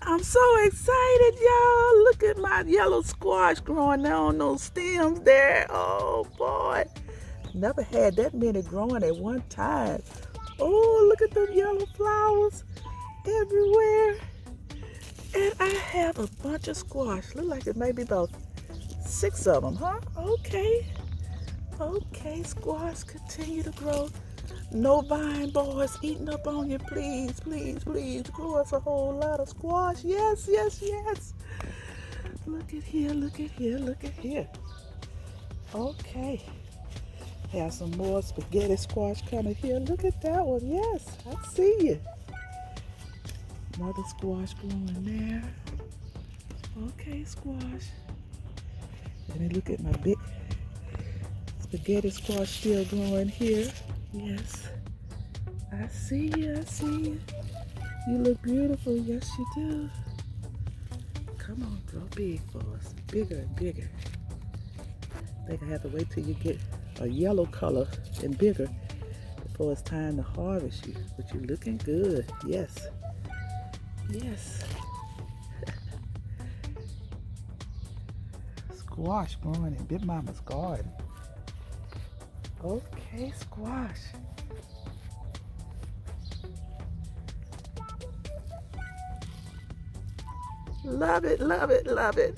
I'm so excited, y'all. Look at my yellow squash growing there on those stems there. Oh boy. Never had that many growing at one time. Oh, look at them yellow flowers everywhere. And I have a bunch of squash. Look like it may be about 6 of them, huh? Okay. Okay, squash, continue to grow. No vine boys eating up on you, please, please, please. Grow us a whole lot of squash. Yes, yes, yes. Look at here, look at here, look at here. Okay. Have some more spaghetti squash coming here. Look at that one. Yes, I see you. Another squash growing there. Okay, squash. Let me look at my big spaghetti squash still growing here. Yes. I see you, I see you. You look beautiful. Yes, you do. Come on, grow big for us. Bigger and bigger. I think I have to wait till you get a yellow color and bigger before it's time to harvest you. But you're looking good. Yes. Yes. Squash growing in Big Mama's garden. Okay, squash. Love it, love it, love it.